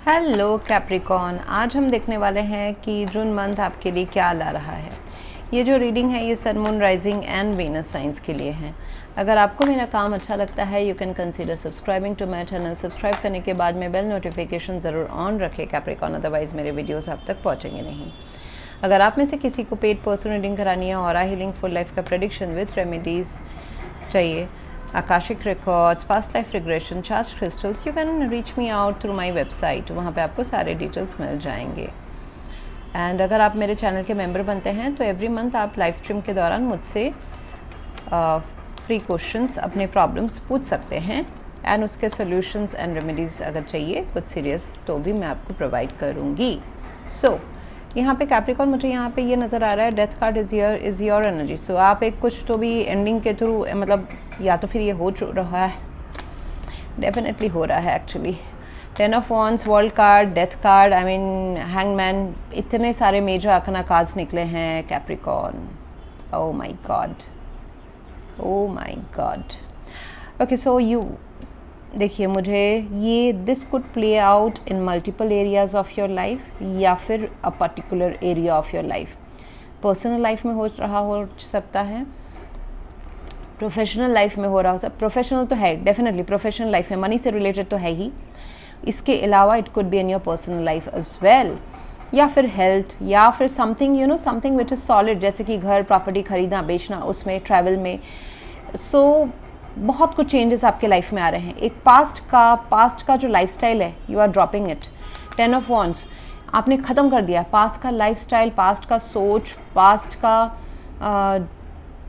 Hello Capricorn, आज हम देखने वाले हैं कि जून मंथ आपके लिए क्या ला रहा है। ये जो रीडिंग है ये sun, moon, rising and Venus science के लिए है। अगर आपको मेरा काम अच्छा लगता है you can consider subscribing to my channel. Subscribe करने के बाद में बेल नोटिफिकेशन ज़रूर ऑन रखें कैप्रिकॉर्न, अदरवाइज़ मेरे वीडियोस आप तक पहुंचेंगे नहीं। अगर आप में से किसी को पेड पर्सनल रीडिंग करानी है, ऑरा हीलिंग, फुल लाइफ का प्रेडिक्शन विथ रेमेडीज़ चाहिए, Akashic records, past life regression, charge crystals, you can reach me out through my website. वहाँ पे आपको सारे डिटेल्स मिल जाएंगे। एंड अगर आप मेरे चैनल के मेंबर बनते हैं तो एवरी मंथ आप लाइव स्ट्रीम के दौरान मुझसे फ्री क्वेश्चंस, अपने प्रॉब्लम्स पूछ सकते हैं एंड उसके सॉल्यूशंस एंड रेमेडीज़ अगर चाहिए कुछ सीरियस तो भी मैं आपको प्रोवाइड करूँगी। सो यहाँ पे कैप्रिकॉर्न, मुझे यहाँ पे ये नज़र आ रहा है death card is your energy. So आप एक कुछ तो भी एंडिंग के थ्रू, मतलब या तो फिर ये हो रहा है, डेफिनेटली हो रहा है actually. 10 of wands, world card, death card, I mean hangman, इतने सारे मेजर आर्कना कार्ड्स निकले हैं Capricorn. Oh my God, oh my God. Okay, so you देखिए, मुझे ये this could play out in multiple areas of your life या फिर a particular area of your life. Personal life में हो सकता है, प्रोफेशनल लाइफ में हो रहा हो सकता। प्रोफेशनल तो है, डेफिनेटली प्रोफेशनल लाइफ है, मनी से रिलेटेड तो है ही। इसके अलावा it could be in your personal life as well, या फिर हेल्थ, या फिर something you know something which is solid, जैसे कि घर, प्रॉपर्टी खरीदना बेचना, उसमें ट्रैवल में। सो बहुत कुछ चेंजेस आपके लाइफ में आ रहे हैं। एक पास्ट का जो लाइफस्टाइल है, you are dropping it. 10 of wands, आपने ख़त्म कर दिया पास्ट का लाइफस्टाइल, पास्ट का सोच, पास्ट का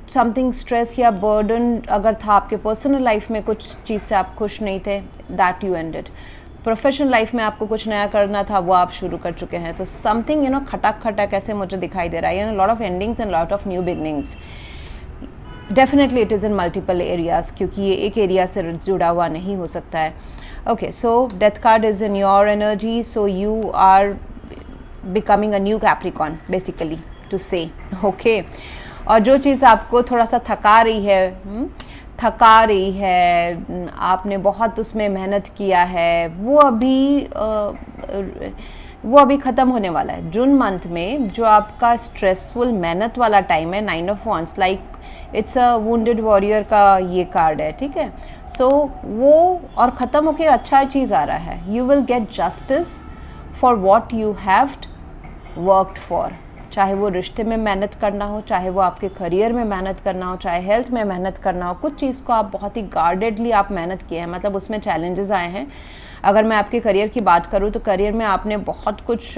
समथिंग स्ट्रेस या बर्डन अगर था आपके पर्सनल लाइफ में, कुछ चीज़ से आप खुश नहीं थे, that you ended. Professional life में आपको कुछ नया करना था, वो आप शुरू कर चुके हैं। तो समथिंग खटक खटक ऐसे मुझे दिखाई दे रहा है, lot of endings and lot of new beginnings. Definitely it is in multiple areas, क्योंकि ये एक एरिया से जुड़ा हुआ नहीं हो सकता है। Okay, so death card is in your energy, so you are becoming a new Capricorn basically to say. Okay, और जो चीज़ आपको थोड़ा सा थका रही है, आपने बहुत उसमें मेहनत किया है, वो अभी ख़त्म होने वाला है। जून मंथ में जो आपका स्ट्रेसफुल मेहनत वाला टाइम है, 9 of wands, like it's a wounded warrior का ये कार्ड है, ठीक है। सो वो और ख़त्म होके अच्छा चीज़ आ रहा है। You will get justice for what you have worked for, चाहे वो रिश्ते में मेहनत करना हो, चाहे वो आपके करियर में मेहनत करना हो, चाहे हेल्थ में मेहनत करना हो। कुछ चीज़ को आप बहुत ही गार्डेडली आप मेहनत किए हैं, मतलब उसमें चैलेंजेस आए हैं। अगर मैं आपके करियर की बात करूँ तो करियर में आपने बहुत कुछ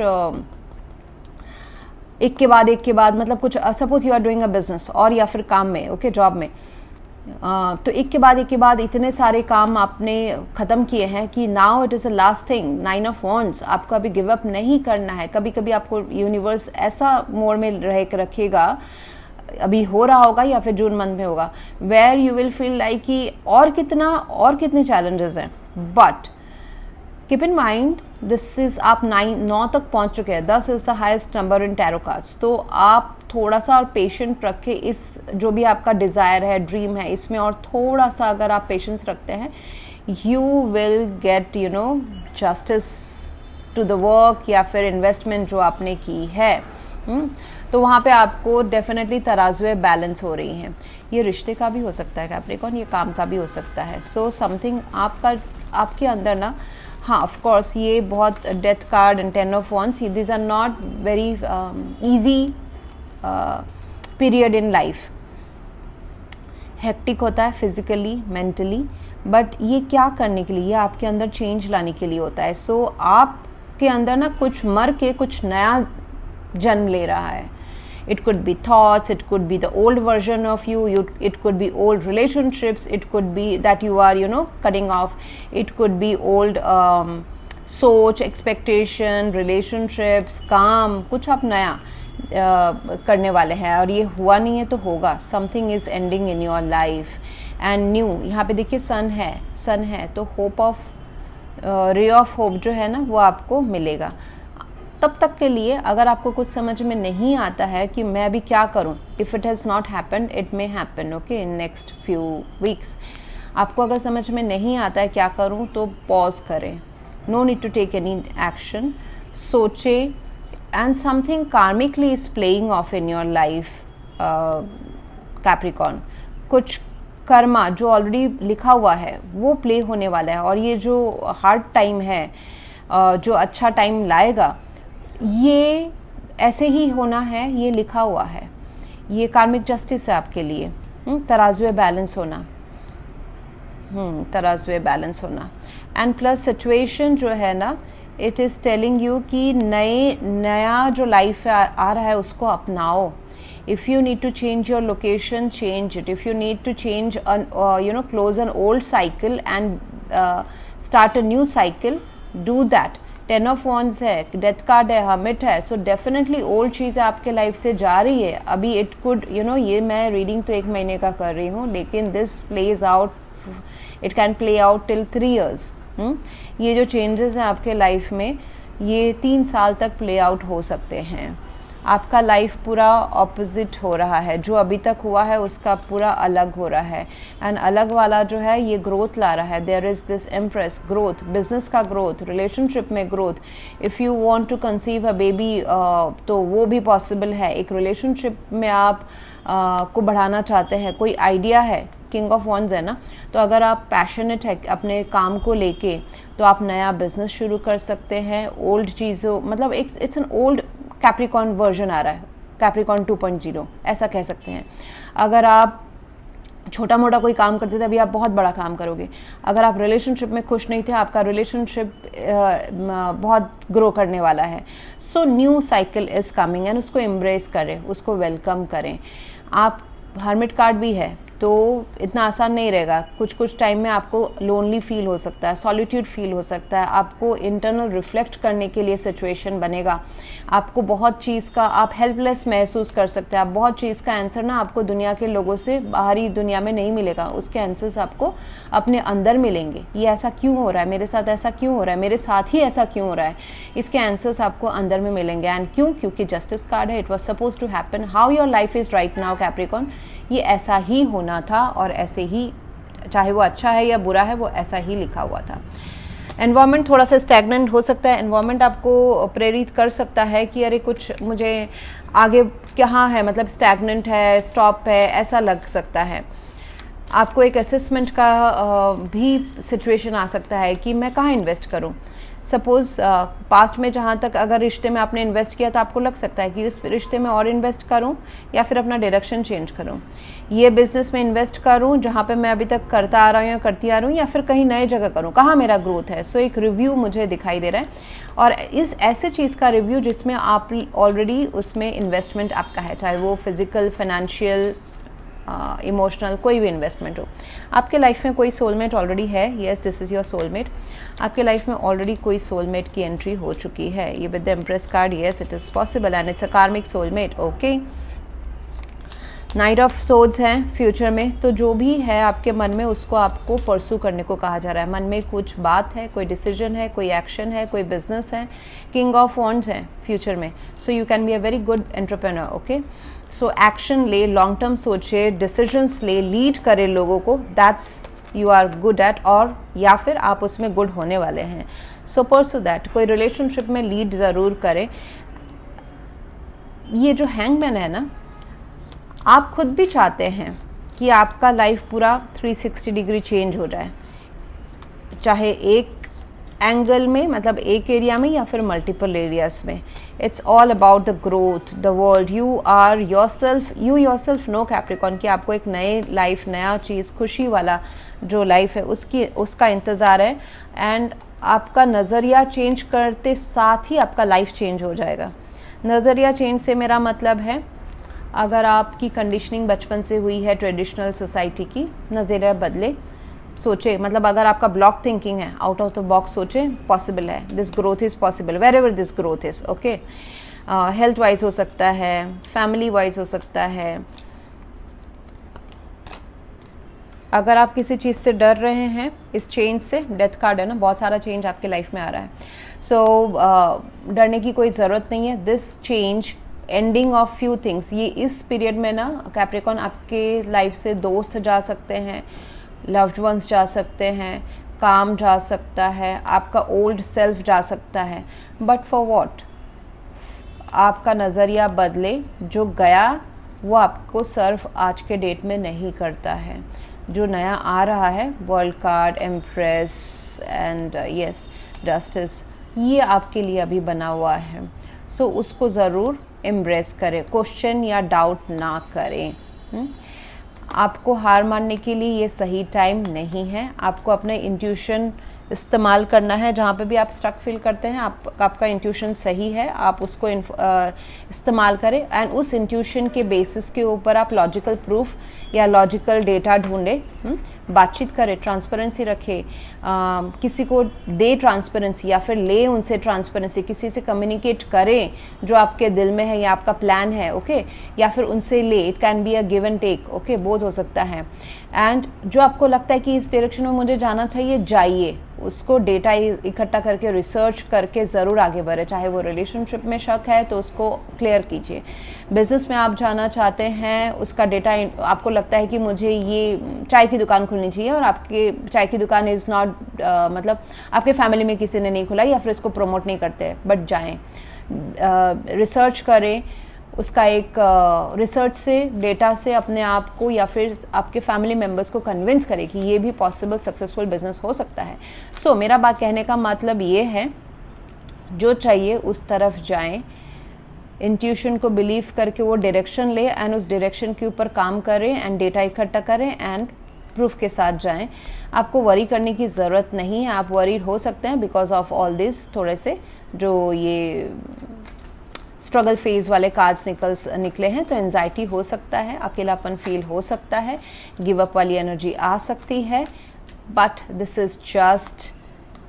एक के बाद मतलब कुछ, suppose you are doing a business और या फिर काम में, ओके, जॉब में, तो एक के बाद इतने सारे काम आपने ख़त्म किए हैं कि now it is a last thing. 9 of wands, आपको अभी गिव अप नहीं करना है। कभी कभी आपको यूनिवर्स ऐसा मोड में रखेगा, अभी हो रहा होगा या फिर जून मंथ में होगा, where you will feel like कि और कितने चैलेंजेस हैं, but keep in mind this is, आप 9 तक पहुंच चुके हैं। 10 is the highest number in tarot cards. तो आप थोड़ा सा और पेशेंट रखे, इस जो भी आपका डिज़ायर है, ड्रीम है, इसमें और थोड़ा सा अगर आप पेशेंस रखते हैं, you will get justice to the work या फिर इन्वेस्टमेंट जो आपने की है। तो वहाँ पे आपको डेफिनेटली तराजुएं बैलेंस हो रही हैं। ये रिश्ते का भी हो सकता है कैप्रिकॉर्न, ये काम का भी हो सकता है। सो समथिंग आपके अंदर ना, हाँ ऑफ कोर्स ये बहुत, death card and 10 of wands, these are not very easy period in life. Hectic होता है फिजिकली, मेंटली, बट ये क्या करने के लिए, ये आपके अंदर चेंज लाने के लिए होता है। सो आपके अंदर ना कुछ मर के कुछ नया जन्म ले रहा है। It could be thoughts, it could be the old version of you, it could be old relationships, it could be that you are cutting off, it could be old सोच, expectation, relationships, काम, कुछ आप नया करने वाले हैं और ये हुआ नहीं है तो होगा। something is ending in your life and new। यहाँ पे देखिए सन है तो hope of ray of hope जो है ना वो आपको मिलेगा। तब तक के लिए अगर आपको कुछ समझ में नहीं आता है कि मैं अभी क्या करूं, if it has not happen, it may happen, okay, in next few weeks. आपको अगर समझ में नहीं आता है क्या करूं तो पॉज करें, no need to take any action, सोचे, and something karmically is playing off in your life Capricorn. कुछ कर्मा जो ऑलरेडी लिखा हुआ है वो प्ले होने वाला है, और ये जो हार्ड टाइम है जो अच्छा टाइम लाएगा, ये ऐसे ही होना है, ये लिखा हुआ है। ये कार्मिक जस्टिस है आपके लिए। तराजुए बैलेंस होना, तराजुए बैलेंस होना। एंड प्लस सिचुएशन जो है ना, इट इज़ टेलिंग यू कि नया जो लाइफ आ रहा है उसको अपनाओ। If you need to change your location, change it. If you need to change close an old cycle and start a new cycle, do that. 10 of Wands है, death card है, hermit है, so definitely old चीज़ें आपके life से जा रही है। अभी इट कुड ये मैं रीडिंग तो 1 महीने का कर रही हूँ, लेकिन this plays out, it can play out till 3 years। ये जो चेंजेस हैं आपके लाइफ में, ये 3 साल तक प्ले आउट हो सकते हैं। आपका लाइफ पूरा ऑपोजिट हो रहा है, जो अभी तक हुआ है उसका पूरा अलग हो रहा है। एंड अलग वाला जो है ये ग्रोथ ला रहा है। There is this empress growth, business का ग्रोथ, रिलेशनशिप में growth. If you want to conceive a baby तो वो भी पॉसिबल है। एक रिलेशनशिप में आप को बढ़ाना चाहते हैं, कोई आइडिया है, किंग ऑफ वॉन्ड्स है ना, तो अगर आप पैशनेट है अपने काम को लेके, तो आप नया बिजनेस शुरू कर सकते हैं। ओल्ड चीज़ों मतलब it's an old Capricorn version आ रहा है, कैप्रिकॉर्न 2.0 ऐसा कह सकते हैं। अगर आप छोटा मोटा कोई काम करते थे, अभी आप बहुत बड़ा काम करोगे। अगर आप रिलेशनशिप में खुश नहीं थे, आपका रिलेशनशिप बहुत ग्रो करने वाला है। So new cycle is coming, and उसको एम्ब्रेस करें, उसको वेलकम करें। आप हर्मिट कार्ड भी है तो इतना आसान नहीं रहेगा। कुछ टाइम में आपको लोनली फील हो सकता है, सॉलिट्यूड फील हो सकता है, आपको इंटरनल रिफ्लेक्ट करने के लिए सिचुएशन बनेगा। आपको बहुत चीज़ का आप हेल्पलेस महसूस कर सकते हैं। आप बहुत चीज़ का आंसर ना आपको दुनिया के लोगों से, बाहरी दुनिया में नहीं मिलेगा, उसके आंसर्स आपको अपने अंदर मिलेंगे। ये ऐसा क्यों हो रहा है मेरे साथ, ऐसा क्यों हो रहा है मेरे साथ ही, ऐसा क्यों हो रहा है, इसके आंसर्स आपको अंदर में मिलेंगे। एंड क्योंकि जस्टिस कार्ड है, it was suppose to happen, how your life is right now Capricorn, ये ऐसा ही होना था, और ऐसे ही, चाहे वो अच्छा है या बुरा है, वो ऐसा ही लिखा हुआ था। एनवायरनमेंट थोड़ा सा स्टैग्नेंट हो सकता है। एनवायरनमेंट आपको प्रेरित कर सकता है कि अरे कुछ मुझे आगे कहाँ है, मतलब स्टैग्नेंट है, स्टॉप है, ऐसा लग सकता है। आपको एक असेसमेंट का भी सिचुएशन आ सकता है कि मैं कहाँ इन्वेस्ट करूँ। सपोज़ पास्ट में जहाँ तक अगर रिश्ते में आपने इन्वेस्ट किया, तो आपको लग सकता है कि इस रिश्ते में और इन्वेस्ट करूँ या फिर अपना डायरेक्शन चेंज करूँ। ये बिज़नेस में इन्वेस्ट करूँ जहाँ पे मैं अभी तक करता आ रहा हूँ या करती आ रही हूँ, या फिर कहीं नई जगह करूँ, कहाँ मेरा ग्रोथ है। सो एक रिव्यू मुझे दिखाई दे रहा है, और इस ऐसे चीज़ का रिव्यू जिसमें आप ऑलरेडी उसमें इन्वेस्टमेंट आपका है, चाहे वो फिज़िकल, फाइनेंशियल, इमोशनल, कोई भी इन्वेस्टमेंट हो। आपके लाइफ में कोई सोलमेट ऑलरेडी है, yes this is your soulmate. आपके लाइफ में ऑलरेडी कोई सोलमेट की एंट्री हो चुकी है। ये with the empress card, yes it is possible and it's a karmic soulmate. Okay, knight of swords हैं फ्यूचर में, तो जो भी है आपके मन में उसको आपको परसू करने को कहा जा रहा है। मन में कुछ बात है, कोई डिसीजन है, कोई एक्शन है, कोई बिजनेस है। किंग ऑफ वॉन्ड्स है फ्यूचर में, so you can be a very good entrepreneur. Okay, so action ले, लॉन्ग टर्म सोचे, डिसीजंस ले, लीड करे लोगों को, that's you are good at, और या फिर आप उसमें गुड होने वाले हैं। So pursue that. कोई रिलेशनशिप में लीड ज़रूर करें। ये जो हैंगमैन है ना, आप खुद भी चाहते हैं कि आपका लाइफ पूरा 360 डिग्री चेंज हो जाए, चाहे एक एंगल में, मतलब एक एरिया में, या फिर मल्टीपल एरियाज में। It's all about the growth, the world. You are yourself, you yourself know Capricorn कि आपको एक नए लाइफ, नया चीज़, खुशी वाला जो लाइफ है उसका इंतज़ार है। एंड आपका नज़रिया चेंज करते साथ ही आपका लाइफ चेंज हो जाएगा। नज़रिया चेंज से मेरा मतलब है, अगर आपकी कंडीशनिंग बचपन से हुई है ट्रेडिशनल सोसाइटी की, नज़रिया बदले, सोचे, मतलब अगर आपका ब्लॉक थिंकिंग है, आउट ऑफ द बॉक्स सोचे, पॉसिबल है, this growth is possible wherever this growth is. Okay, health wise हो सकता है, फैमिली वाइज हो सकता है। अगर आप किसी चीज़ से डर रहे हैं, इस चेंज से, डेथ कार्ड है ना, बहुत सारा चेंज आपके लाइफ में आ रहा है। सो डरने की कोई ज़रूरत नहीं है। This change, ending of few things, ये इस पीरियड में ना कैप्रिकॉर्न आपके लाइफ से दोस्त जा सकते हैं, लव्ड वंस जा सकते हैं, काम जा सकता है, आपका ओल्ड सेल्फ जा सकता है, बट फॉर व्हाट? आपका नज़रिया बदले, जो गया वो आपको सर्व आज के डेट में नहीं करता है। जो नया आ रहा है, world card, empress and yes justice, ये आपके लिए अभी बना हुआ है। सो उसको ज़रूर एम्ब्रेस करें, क्वेश्चन या डाउट ना करें। आपको हार मानने के लिए ये सही टाइम नहीं है। आपको अपना इंट्यूशन इस्तेमाल करना है। जहाँ पे भी आप स्ट्रक फील करते हैं, आपका इंट्यूशन सही है, आप उसको इस्तेमाल करें एंड उस इंट्यूशन के बेसिस के ऊपर आप लॉजिकल प्रूफ या लॉजिकल डेटा ढूंढें, बातचीत करें, ट्रांसपेरेंसी रखें, किसी को दे ट्रांसपेरेंसी या फिर ले उनसे ट्रांसपेरेंसी, किसी से कम्युनिकेट करें जो आपके दिल में है या आपका प्लान है, ओके, या फिर उनसे ले। It can be a give and take, okay, both हो सकता है। एंड जो आपको लगता है कि इस डायरेक्शन में मुझे जाना चाहिए, जाइए, उसको डेटा इकट्ठा करके रिसर्च करके ज़रूर आगे बढ़े। चाहे वो रिलेशनशिप में शक है तो उसको क्लियर कीजिए। बिज़नेस में आप जाना चाहते हैं, उसका डेटा आपको लगता है कि मुझे ये चाय की दुकान खोलनी चाहिए और आपके चाय की दुकान इज़ नॉट मतलब आपके फैमिली में किसी ने नहीं खोला या फिर इसको प्रमोट नहीं करते, बट जाएँ, रिसर्च करें, उसका एक रिसर्च से, डेटा से अपने आप को या फिर आपके फैमिली मेम्बर्स को कन्विंस करें कि ये भी पॉसिबल सक्सेसफुल बिजनेस हो सकता है। सो मेरा बात कहने का मतलब ये है, जो चाहिए उस तरफ जाएं, इंट्यूशन को बिलीव करके वो डायरेक्शन ले एंड उस डायरेक्शन के ऊपर काम करें एंड डेटा इकट्ठा करें एंड प्रूफ के साथ जाएं। आपको वरी करने की ज़रूरत नहीं है। आप वरीड हो सकते हैं बिकॉज ऑफ ऑल दिस, थोड़े से जो ये स्ट्रगल फेज वाले कार्ड्स निकले हैं, तो एंजाइटी हो सकता है, अकेलापन फील हो सकता है, गिव अप वाली एनर्जी आ सकती है, बट दिस इज़ जस्ट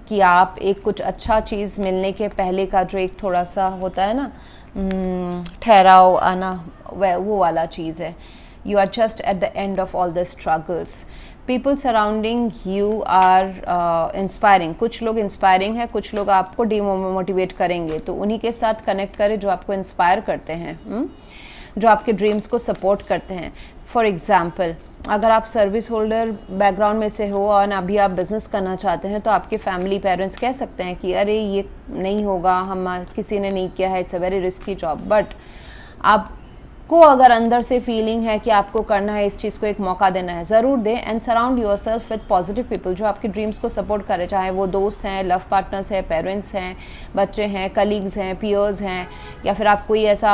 कि आप एक कुछ अच्छा चीज़ मिलने के पहले का जो एक थोड़ा सा होता है ना ठहराव आना, वो वाला चीज़ है। You are just at the end of all the struggles. People surrounding you are inspiring. कुछ लोग इंस्पायरिंग है, कुछ लोग आपको डीमोटिवेट करेंगे, तो उन्हीं के साथ कनेक्ट करें जो आपको इंस्पायर करते हैं, जो आपके ड्रीम्स को सपोर्ट करते हैं। फॉर एग्ज़ाम्पल, अगर आप सर्विस होल्डर बैकग्राउंड में से हो और अभी आप बिज़नेस करना चाहते हैं, तो आपके फैमिली पेरेंट्स कह सकते हैं कि अरे ये नहीं होगा, हम किसी ने नहीं किया है, it's a very risky job. But आपको अगर अंदर से फीलिंग है कि आपको करना है, इस चीज़ को एक मौका देना है, ज़रूर दें and surround your self with positive people जो आपके ड्रीम्स को सपोर्ट करें, चाहे वो दोस्त हैं, लव पार्टनर्स हैं, पेरेंट्स हैं, बच्चे हैं, कलीग्स हैं, पीयर्स हैं, या फिर आप कोई ऐसा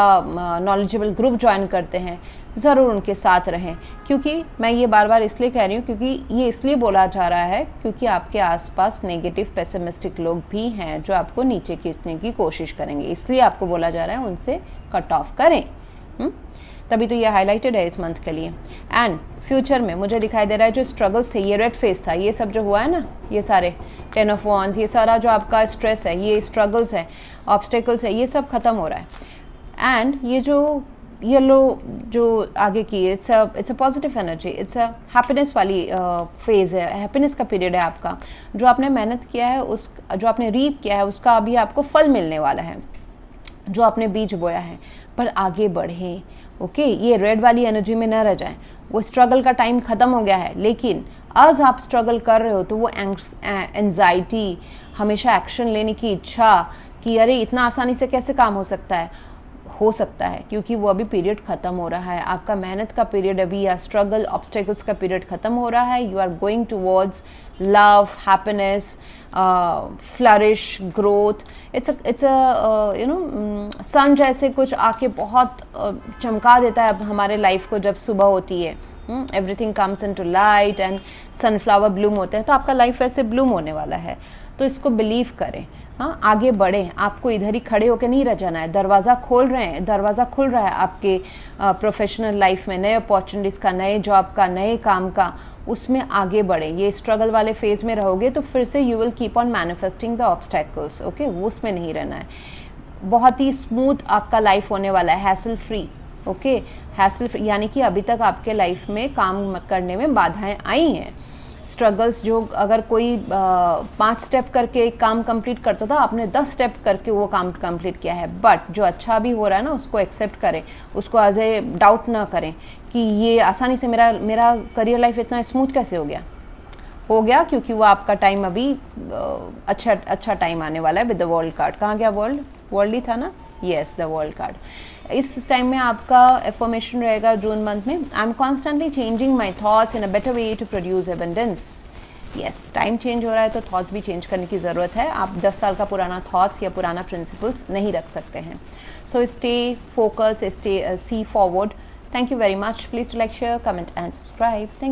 नॉलेजेबल ग्रुप ज्वाइन करते हैं, ज़रूर उनके साथ रहें। क्योंकि मैं ये बार बार इसलिए कह रही हूँ क्योंकि ये इसलिए बोला जा रहा है क्योंकि आपके आसपास नेगेटिव पेसिमिस्टिक लोग भी हैं जो आपको नीचे खींचने की कोशिश करेंगे, इसलिए आपको बोला जा रहा है उनसे कट ऑफ करें। तभी तो ये हाईलाइटेड है इस मंथ के लिए। एंड फ्यूचर में मुझे दिखाई दे रहा है जो स्ट्रगल्स थे, ये रेड फेस था, ये सब जो हुआ है ना, ये सारे 10 ऑफ वॉन्ड्स, ये सारा जो आपका स्ट्रेस है, ये स्ट्रगल्स है, ऑब्स्टेकल्स है, ये सब खत्म हो रहा है। एंड ये जो येलो जो आगे की, it's a positive energy, it's a happiness वाली फेज़ है, हैप्पीनेस का पीरियड है आपका। जो आपने मेहनत किया है, उस जो आपने रीप किया है, उसका अभी आपको फल मिलने वाला है, जो आपने बीज बोया है। पर आगे बढ़ें, ओके, ये रेड वाली एनर्जी में न रह जाएं। वो स्ट्रगल का टाइम ख़त्म हो गया है, लेकिन आज आप स्ट्रगल कर रहे हो तो वो एंजाइटी, हमेशा एक्शन लेने की इच्छा कि अरे इतना आसानी से कैसे काम हो सकता है, क्योंकि वो अभी पीरियड ख़त्म हो रहा है। आपका मेहनत का पीरियड अभी या स्ट्रगल ऑब्स्टेकल्स का पीरियड ख़त्म हो रहा है। You are going towards love, happiness, flourish, growth. It's a you know sun जैसे कुछ आके बहुत चमका देता है हमारे लाइफ को जब सुबह होती है। Everything comes into light and sunflower bloom होते हैं, तो आपका लाइफ ऐसे ब्लूम होने वाला है। तो इसको बिलीव करें, हाँ, आगे बढ़ें। आपको इधर ही खड़े होकर नहीं रह जाना है। दरवाज़ा खुल रहा है आपके प्रोफेशनल लाइफ में, नए अपॉर्चुनिटीज़ का, नए जॉब का, नए काम का, उसमें आगे बढ़ें। ये स्ट्रगल वाले फेज़ में रहोगे तो फिर से you will keep on manifesting the obstacles, okay, वो उसमें नहीं रहना है। बहुत ही स्मूथ आपका लाइफ होने वाला है, hassle free, okay, hassle free, यानी कि अभी तक आपके लाइफ में काम करने में बाधाएं आई हैं। स्ट्रगल्स जो अगर कोई 5 स्टेप करके एक काम कंप्लीट करता था, आपने 10 स्टेप करके वो काम कंप्लीट किया है। बट जो अच्छा भी हो रहा है ना, उसको एक्सेप्ट करें, उसको एज ए डाउट ना करें कि ये आसानी से मेरा करियर लाइफ इतना स्मूथ कैसे हो गया। हो गया, क्योंकि वो आपका टाइम अभी अच्छा टाइम आने वाला है विद द वर्ल्ड कार्ड। कहाँ गया वर्ल्ड ही था ना, येस द वर्ल्ड कार्ड। इस टाइम में आपका एफर्मेशन रहेगा जून मंथ में, I am constantly changing my thoughts in a better way to produce abundance. Yes, time change हो रहा है तो थॉट्स भी चेंज करने की ज़रूरत है। आप 10 साल का पुराना थॉट्स या पुराना प्रिंसिपल्स नहीं रख सकते हैं। So stay focus, stay see forward. Thank you very much. Please to like, share, comment and subscribe. Thank